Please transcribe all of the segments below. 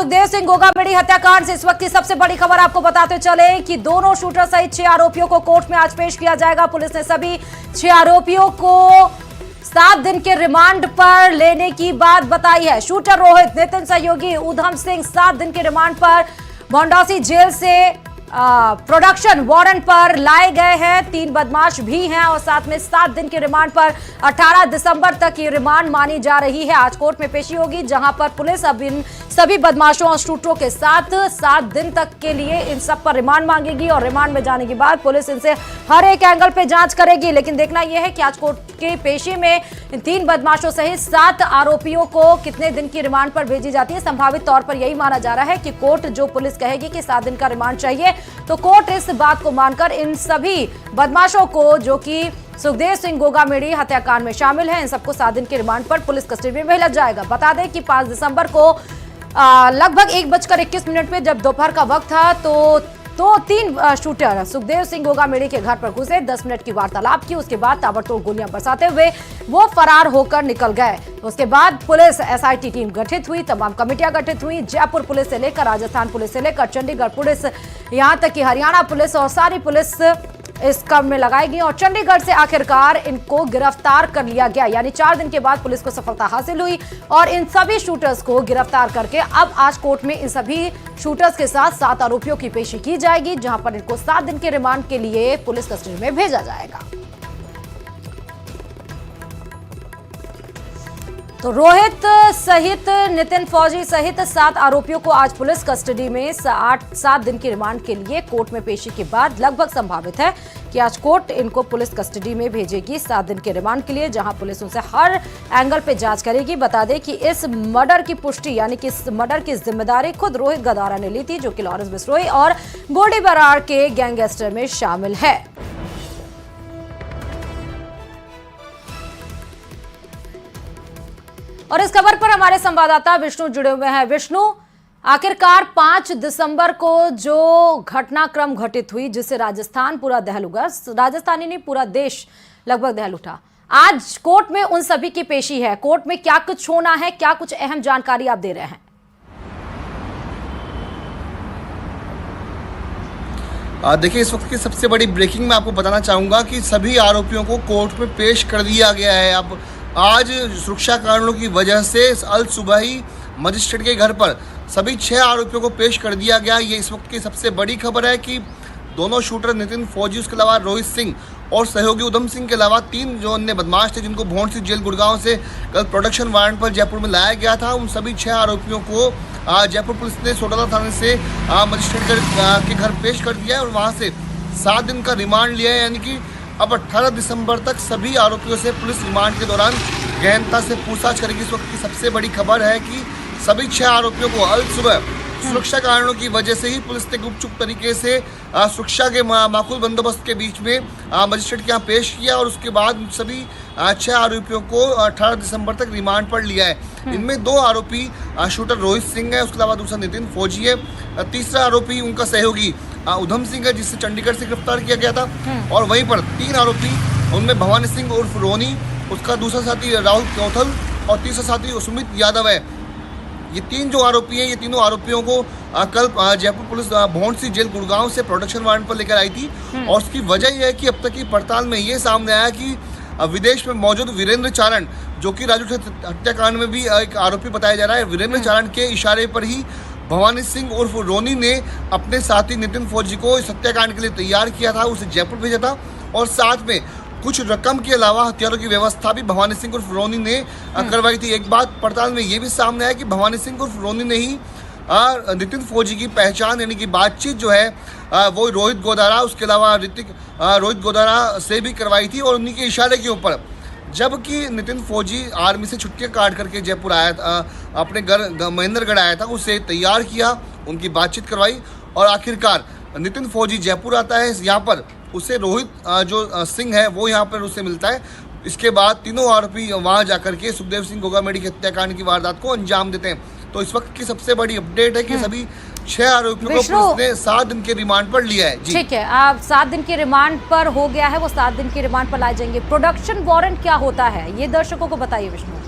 सुखदेव सिंह गोगामेड़ी हत्याकांड से इस वक्त की सबसे बड़ी खबर आपको बताते चले कि दोनों शूटर सहित 6 आरोपियों को कोर्ट में आज पेश किया जाएगा। पुलिस ने सभी 6 आरोपियों को 7 दिन के रिमांड पर लेने की बात बताई है। शूटर रोहित, नितिन सहयोगी, उधम सिंह 7 दिन के रिमांड पर भौंडासी जेल से प्रोडक्शन वारंट पर लाए गए हैं। 3 बदमाश भी हैं और साथ में 7 दिन के रिमांड पर 18 दिसंबर तक ये रिमांड मानी जा रही है। आज कोर्ट में पेशी होगी जहां पर पुलिस अब इन सभी बदमाशों और शूटरों के साथ 7 दिन तक के लिए इन सब पर रिमांड मांगेगी और रिमांड में जाने के बाद पुलिस इनसे हर एक एंगल पे जांच करेगी। लेकिन देखना यह है कि आज कोर्ट की पेशी में इन 3 बदमाशों सहित 7 आरोपियों को कितने दिन की रिमांड पर भेजी जाती है। संभावित तौर पर यही माना जा रहा है कि कोर्ट जो पुलिस कहेगी कि 7 दिन का रिमांड चाहिए तो कोर्ट इस बात को मानकर इन सभी बदमाशों को, जो कि सुखदेव सिंह गोगामेड़ी हत्याकांड में शामिल हैं, इन सबको 7 दिन के रिमांड पर पुलिस कस्टडी में भेजा जाएगा। बता दें कि 5 दिसंबर को लगभग 1:21 पे जब दोपहर का वक्त था तो 3 शूटर सुखदेव सिंह गोगामेड़ी के घर पर घुसे, 10 मिनट की वार्तालाप की। उसके बाद ताबड़तोड़ गोलियां बरसाते हुए वो फरार होकर निकल गए। उसके बाद पुलिस एसआईटी टीम गठित हुई, तमाम कमेटियां गठित हुई। जयपुर पुलिस से लेकर राजस्थान पुलिस से लेकर चंडीगढ़ पुलिस, यहां तक कि हरियाणा पुलिस और सारी पुलिस इस काम में लगाई गई और चंडीगढ़ से आखिरकार इनको गिरफ्तार कर लिया गया। यानी 4 दिन के बाद पुलिस को सफलता हासिल हुई और इन सभी शूटर्स को गिरफ्तार करके अब आज कोर्ट में इन सभी शूटर्स के साथ 7 आरोपियों की पेशी की जाएगी, जहां पर इनको 7 दिन के रिमांड के लिए पुलिस कस्टडी में भेजा जाएगा। तो रोहित सहित नितिन फौजी सहित 7 आरोपियों को आज पुलिस कस्टडी में 7 दिन की रिमांड के लिए कोर्ट में पेशी के बाद लगभग संभावित है कि आज कोर्ट इनको पुलिस कस्टडी में भेजेगी 7 दिन के रिमांड के लिए, जहां पुलिस उनसे हर एंगल पे जांच करेगी। बता दें कि इस मर्डर की पुष्टि यानी कि इस मर्डर की जिम्मेदारी खुद रोहित गदारा ने ली थी, जो कि लॉरेंस बिश्नोई और गोल्डी बराड़ के गैंगस्टर में शामिल है। और इस खबर पर हमारे संवाददाता विष्णु जुड़े हुए हैं। विष्णु, आखिरकार 5 दिसंबर को जो घटनाक्रम घटित हुई जिससे राजस्थान पूरा दहल उठा, राजस्थानी नहीं पूरा देश लगभग दहल उठा, आज कोर्ट में उन सभी की पेशी है। कोर्ट में क्या कुछ होना है, क्या कुछ अहम जानकारी आप दे रहे हैं? देखिए, इस वक्त की सबसे बड़ी ब्रेकिंग मैं आपको बताना चाहूँगा कि सभी आरोपियों को कोर्ट में पेश कर दिया गया है। अब आज सुरक्षा कारणों की वजह से अल सुबह ही मजिस्ट्रेट के घर पर सभी 6 आरोपियों को पेश कर दिया गया। ये इस वक्त की सबसे बड़ी खबर है कि दोनों शूटर नितिन फौजी, उसके अलावा रोहित सिंह और सहयोगी उधम सिंह के अलावा 3 जो अन्य बदमाश थे जिनको भौंडसी जेल गुड़गांव से कल प्रोडक्शन वारंट पर जयपुर में लाया गया था, उन सभी 6 आरोपियों को जयपुर पुलिस ने सोडाला थाने से मजिस्ट्रेट के घर पेश कर दिया है और वहाँ से 7 दिन का रिमांड लिया है। यानी कि अब 18 दिसंबर तक सभी आरोपियों से पुलिस रिमांड के दौरान गहनता से पूछताछ करेगी। इस वक्त की सबसे बड़ी खबर है कि सभी 6 आरोपियों को अल सुबह सुरक्षा कारणों की वजह से ही पुलिस ने गुपचुप तरीके से सुरक्षा के माकूल बंदोबस्त के बीच में मजिस्ट्रेट के यहाँ पेश किया और उसके बाद सभी 6 आरोपियों को 18 दिसंबर तक रिमांड पर लिया है। इनमें 2 आरोपी शूटर रोहित सिंह है, उसके अलावा दूसरा नितिन फौजी है, तीसरा आरोपी उनका सहयोगी उधम सिंह है जिससे चंडीगढ़ से गिरफ्तार किया गया था और वहीं पर 3 आरोपी, उनमें भवानी सिंह उर्फ रोनी, उसका दूसरा साथी राहुल कौथल और तीसरा साथी सुमित यादव है। ये 3 जो आरोपी हैं, ये तीनों आरोपियों को कल जयपुर पुलिस भौंडसी जेल गुड़गांव से प्रोडक्शन वारंट पर लेकर आई थी और उसकी वजह यह है कि अब तक की पड़ताल में ये सामने आया कि विदेश में मौजूद वीरेंद्र चारण, जो कि राजू हत्याकांड में भी एक आरोपी बताया जा रहा है, वीरेंद्र चारण के इशारे पर ही भवानी सिंह उर्फ रोनी ने अपने साथी नितिन फौजी को इस हत्याकांड के लिए तैयार किया था, उसे जयपुर भेजा था और साथ में कुछ रकम के अलावा हथियारों की व्यवस्था भी भवानी सिंह उर्फ रोनी ने करवाई थी। एक बात पड़ताल में ये भी सामने आया कि भवानी सिंह उर्फ रोनी ने ही नितिन फौजी की पहचान यानी कि बातचीत जो है वो रोहित गोदारा, उसके अलावा रोहित गोदारा से भी करवाई थी और उन्हीं के इशारे के ऊपर, जबकि नितिन फौजी आर्मी से छुट्टियां काट करके जयपुर आया था, अपने घर महेंद्रगढ़ आया था, उसे तैयार किया, उनकी बातचीत करवाई और आखिरकार नितिन फौजी जयपुर आता है। यहाँ पर उसे रोहित जो सिंह है वो यहाँ पर उससे मिलता है। इसके बाद तीनों आरोपी वहाँ जाकर के सुखदेव सिंह गोगामेड़ी की हत्याकांड की वारदात को अंजाम देते हैं। तो इस वक्त की सबसे बड़ी अपडेट है कि सभी 6 आरोपियों को पुलिस ने 7 दिन के रिमांड पर लिया है। ठीक है, आप 7 दिन के रिमांड पर हो गया है, वो 7 दिन के रिमांड पर लाए जाएंगे। प्रोडक्शन वारंट क्या होता है, ये दर्शकों को बताइए विष्णु।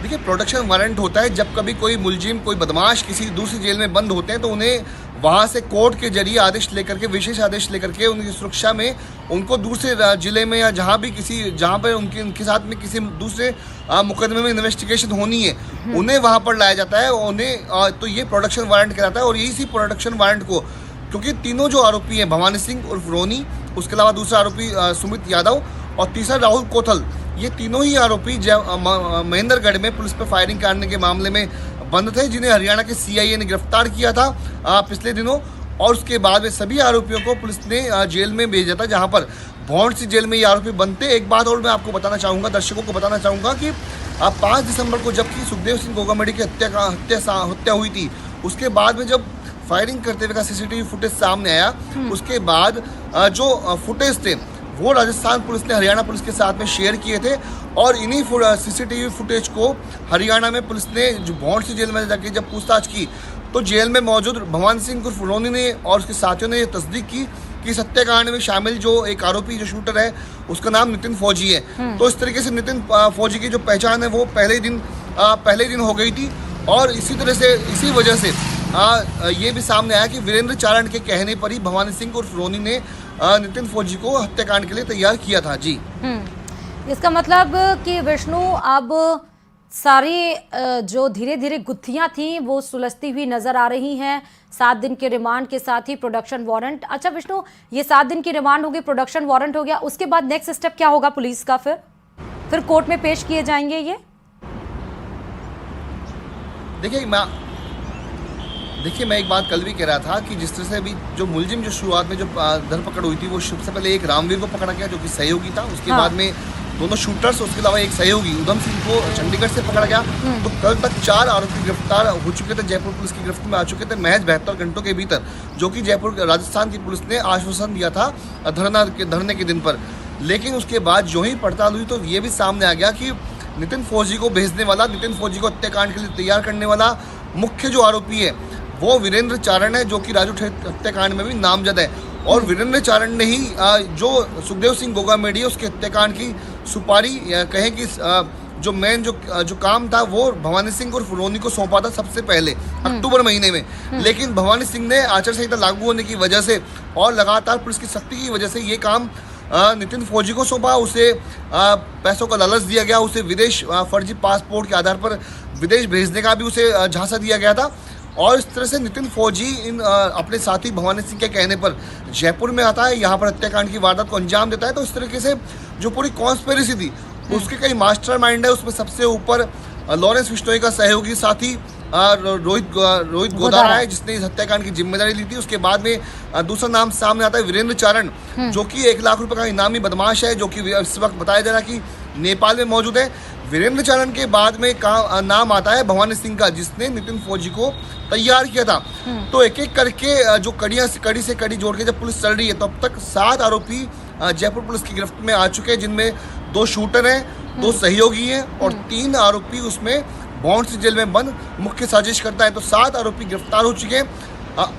देखिए, प्रोडक्शन वारंट होता है जब कभी कोई मुलजिम, कोई बदमाश किसी दूसरी जेल में बंद होते हैं तो उन्हें वहाँ से कोर्ट के जरिए आदेश लेकर के, विशेष आदेश लेकर के उनकी सुरक्षा में उनको दूसरे जिले में या जहाँ पर उनके साथ में किसी दूसरे मुकदमे में इन्वेस्टिगेशन होनी है, उन्हें वहाँ पर लाया जाता है। उन्हें तो ये प्रोडक्शन वारंट कहलाता है। और इसी प्रोडक्शन वारंट को, क्योंकि तीनों जो आरोपी हैं, भवानी सिंह उर्फ रोनी, उसके अलावा दूसरा आरोपी सुमित यादव और तीसरा राहुल कोथल, ये तीनों ही आरोपी महेंद्रगढ़ में पुलिस पर फायरिंग करने के मामले में बंद थे, जिन्हें हरियाणा के सीआईए ने गिरफ्तार किया था पिछले दिनों। और उसके बाद में सभी आरोपियों को पुलिस ने जेल में भेजा था, जहां पर भौंड सी जेल में ये आरोपी बनते। एक बात और मैं आपको बताना चाहूँगा, दर्शकों को बताना चाहूँगा कि 5 दिसंबर को जबकि सुखदेव सिंह गोगामेडी की हत्या हुई थी, उसके बाद में जब फायरिंग करते हुए का सीसीटीवी फुटेज सामने आया, उसके बाद जो फुटेज थे वो राजस्थान पुलिस ने हरियाणा पुलिस के साथ में शेयर किए थे। और इन्हीं सीसीटीवी फुटेज को हरियाणा में पुलिस ने जो भौंड सी जेल में जाके जब पूछताछ की, तो जेल में मौजूद भवानी सिंह उर्फ रोनी ने और उसके साथियों ने तस्दीक की कि इस हत्याकांड में शामिल जो एक आरोपी, जो शूटर है, उसका नाम नितिन फौजी है। तो इस तरीके से नितिन फौजी की जो पहचान है वो पहले ही दिन हो गई थी। और इसी वजह से ये भी सामने आया कि वीरेंद्र चारण के कहने पर ही भवानी सिंह उर्फ रोनी ने नितिन फौजी को हत्याकांड के लिए तैयार किया था। जी, इसका मतलब कि विष्णु अब सारी जो धीरे धीरे गुत्थियां थी वो सुलझती हुई नजर आ रही हैं। 7 दिन के रिमांड के साथ ही प्रोडक्शन वारंट। अच्छा विष्णु, ये 7 दिन की रिमांड होगी, प्रोडक्शन वारंट हो गया, उसके बाद नेक्स्ट स्टेप क्या होगा पुलिस का? फिर कोर्ट में पेश किए जाएंगे ये? देखिए, मैं एक बात कल भी कह रहा था कि जिस तरह से अभी जो मुलजिम जो शुरुआत में जो धरपकड़ हुई थी, वो सबसे पहले एक रामवीर को पकड़ा गया जो कि सहयोगी था। उसके बाद में दोनों शूटर्स, उसके अलावा एक सहयोगी उधम सिंह को चंडीगढ़ से पकड़ा गया। तो कल तक 4 आरोपी गिरफ्तार हो चुके थे, जयपुर पुलिस की गिरफ्त में आ चुके थे महज 72 घंटों के भीतर, जो कि जयपुर राजस्थान की पुलिस ने आश्वासन दिया था धरने के दिन पर। लेकिन उसके बाद जो ही पड़ताल हुई तो ये भी सामने आ गया कि नितिन फौजी को भेजने वाला, नितिन फौजी को हत्याकांड के लिए तैयार करने वाला मुख्य जो आरोपी है वो वीरेंद्र चारण है, जो कि राजू हत्याकांड में भी नामजद है। और वीरेंद्र चारण ने ही जो सुखदेव सिंह गोगामेडी उसके हत्याकांड की सुपारी कहें कि जो मेन जो काम था वो भवानी सिंह और रोनी को सौंपा था सबसे पहले अक्टूबर महीने में। लेकिन भवानी सिंह ने आचार संहिता लागू होने की वजह से और लगातार पुलिस की सख्ती की वजह से ये काम नितिन फौजी को सौंपा। उसे पैसों का लालच दिया गया, उसे विदेश फर्जी पासपोर्ट के आधार पर विदेश भेजने का भी उसे झांसा दिया गया था। और इस तरह से नितिन फौजी अपने साथी भवानी सिंह के कहने पर जयपुर में आता है, यहाँ पर हत्याकांड की वारदात को अंजाम देता है। तो इस तरीके से जो पूरी कॉन्स्पिरेसी थी उसके कई मास्टरमाइंड है। उसमें सबसे ऊपर लॉरेंस बिश्नोई का सहयोगी साथी रोहित गोदारा है, जिसने इस हत्याकांड की जिम्मेदारी ली थी। उसके बाद में दूसरा नाम सामने आता है वीरेंद्र चारण, जो कि 1 लाख रुपए का इनामी बदमाश है, जो कि इस वक्त बताया जा रहा है कि नेपाल में मौजूद है। वीरेंद्र चारण के बाद में नाम आता है भवानी सिंह का, जिसने नितिन फौजी को तैयार किया था। तो एक एक करके जो कड़ी से कड़ी जोड़ के जब पुलिस चल रही है, तब तक 7 आरोपी जयपुर पुलिस की गिरफ्त में आ चुके हैं, जिनमें 2 शूटर हैं, 2 सहयोगी हैं और 3 आरोपी उसमें भौंड सी जेल में बंद मुख्य साजिश करता है। तो 7 आरोपी गिरफ्तार हो चुके हैं।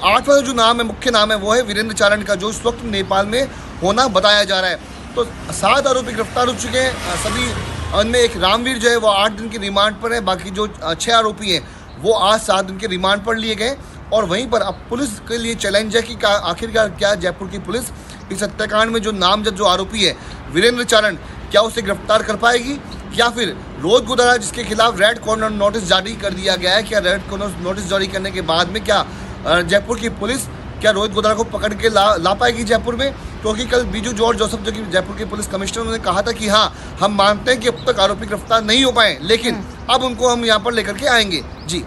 8वां जो नाम है, मुख्य नाम है, वो है वीरेंद्र चारण का, जो इस वक्त नेपाल में होना बताया जा रहा है। तो 7 आरोपी गिरफ्तार हो चुके हैं सभी। उनमें एक रामवीर जो है वो 8 दिन की रिमांड पर है। बाकी जो 6 आरोपी हैं वो आज 7 दिन के रिमांड पर लिए गए। और वहीं पर अब पुलिस के लिए चैलेंज है कि आखिरकार क्या जयपुर की पुलिस इस हत्याकांड में जो नामजद जो आरोपी है वीरेंद्र चारण, क्या उसे गिरफ्तार कर पाएगी, या फिर रोहित गोदारा जिसके खिलाफ रेड कॉर्नर नोटिस जारी कर दिया गया है, क्या रेड कॉर्नर नोटिस जारी करने के बाद में क्या जयपुर की पुलिस क्या रोहित गोदारा को पकड़ के ला पाएगी जयपुर में? क्योंकि कल बीजू जॉर्ज जोसेफ, जो कि जयपुर के पुलिस कमिश्नर, ने कहा था कि हाँ, हम मानते हैं कि अब तक आरोपी गिरफ्तार नहीं हो पाए, लेकिन अब उनको हम यहाँ पर लेकर के आएंगे। जी,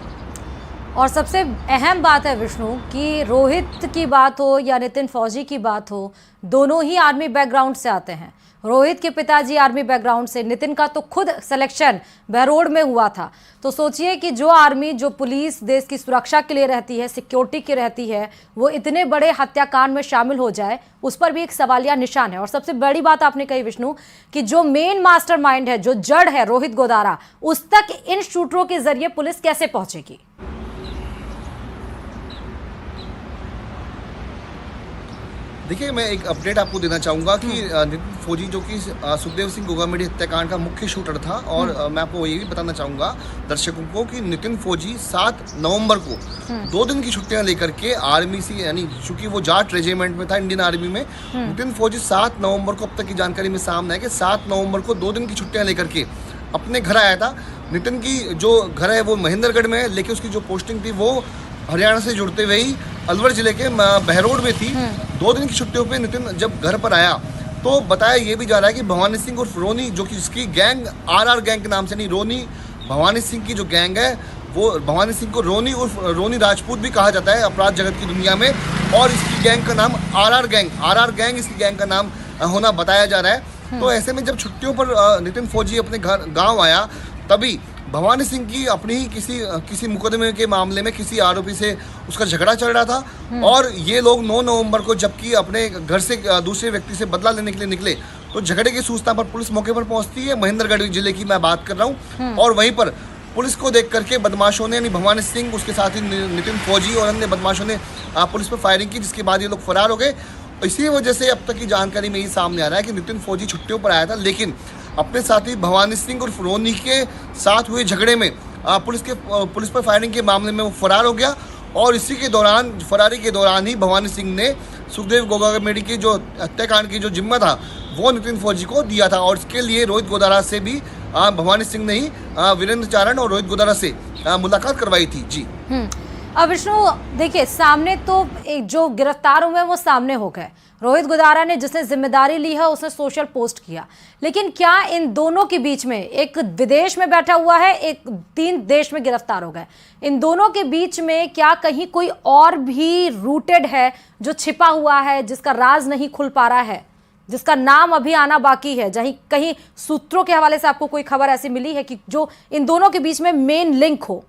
और सबसे अहम बात है विष्णु कि रोहित की बात हो या नितिन फौजी की बात हो, दोनों ही आर्मी बैकग्राउंड से आते हैं। रोहित के पिताजी आर्मी बैकग्राउंड से, नितिन का तो खुद सिलेक्शन बहरोड में हुआ था। तो सोचिए कि जो आर्मी, जो पुलिस देश की सुरक्षा के लिए रहती है, सिक्योरिटी की रहती है, वो इतने बड़े हत्याकांड में शामिल हो जाए, उस पर भी एक सवालिया निशान है। और सबसे बड़ी बात आपने कही विष्णु कि जो मेन मास्टरमाइंड है, जो जड़ है रोहित गोदारा, उस तक इन शूटरों के जरिए पुलिस कैसे पहुंचेगी? देखिए, मैं एक अपडेट आपको देना चाहूँगा कि नितिन फौजी जो कि सुखदेव सिंह गोगामेडी हत्याकांड का मुख्य शूटर था, और मैं आपको ये भी बताना चाहूँगा दर्शकों को कि नितिन फौजी 7 नवंबर को 2 दिन की छुट्टियां लेकर के आर्मी से, यानी चूंकि वो जाट रेजिमेंट में था इंडियन आर्मी में, नितिन फौजी 7 नवंबर को, अब तक की जानकारी में सामने है कि 7 नवंबर को 2 दिन की छुट्टियां लेकर के अपने घर आया था। नितिन की जो घर है वो महेंद्रगढ़ में है, लेकिन उसकी जो पोस्टिंग थी वो हरियाणा से जुड़ते हुए ही अलवर जिले के बहरोड में थी। 2 दिन की छुट्टियों पे नितिन जब घर पर आया तो बताया ये भी जा रहा है कि भवानी सिंह और रोनी, जो कि इसकी गैंग आरआर गैंग के नाम से, नहीं, रोनी भवानी सिंह की जो गैंग है, वो भवानी सिंह को रोनी उर्फ रोनी राजपूत भी कहा जाता है अपराध जगत की दुनिया में, और इसकी गैंग का नाम आरआर गैंग इसकी गैंग का नाम होना बताया जा रहा है। तो ऐसे में जब छुट्टियों पर नितिन फौजी अपने घर गाँव आया, तभी भवानी सिंह की अपनी ही किसी मुकदमे के मामले में किसी आरोपी से उसका झगड़ा चल रहा था, और ये लोग 9 नवंबर को जबकि अपने घर से दूसरे व्यक्ति से बदला लेने के लिए निकले, तो झगड़े की सूचना पर पुलिस मौके पर पहुंचती है। महेंद्रगढ़ जिले की मैं बात कर रहा हूं, और वहीं पर पुलिस को देख करके बदमाशों ने, यानी भवानी सिंह, उसके साथ ही नितिन फौजी और अन्य बदमाशों ने पुलिस पर फायरिंग की, जिसके बाद ये लोग फरार हो गए। इसी वजह से अब तक की जानकारी में ये सामने आ रहा है कि नितिन फौजी छुट्टियों पर आया था, लेकिन अपने साथी भवानी सिंह और रोनी के साथ हुए झगड़े में पुलिस पर फायरिंग के मामले में वो फरार हो गया, और इसी के दौरान, फरारी के दौरान ही भवानी सिंह ने सुखदेव गोगामेडी की जो हत्याकांड की जो जिम्मा था वो नितिन फौजी को दिया था, और इसके लिए रोहित गोदारा से भी भवानी सिंह ने ही वीरेंद्र चारण और रोहित गोदारा से मुलाकात करवाई थी। जी। अब विष्णु, देखिए, सामने तो एक जो गिरफ्तार हुए वो सामने हो गए। रोहित गोदारा ने, जिसने जिम्मेदारी ली है, उसने सोशल पोस्ट किया, लेकिन क्या इन दोनों के बीच में, एक विदेश में बैठा हुआ है, एक 3 देश में गिरफ्तार हो गए, इन दोनों के बीच में क्या कहीं कोई और भी रूटेड है जो छिपा हुआ है, जिसका राज नहीं खुल पा रहा है, जिसका नाम अभी आना बाकी है? कहीं सूत्रों के हवाले से आपको कोई खबर ऐसी मिली है कि जो इन दोनों के बीच में मेन लिंक हो?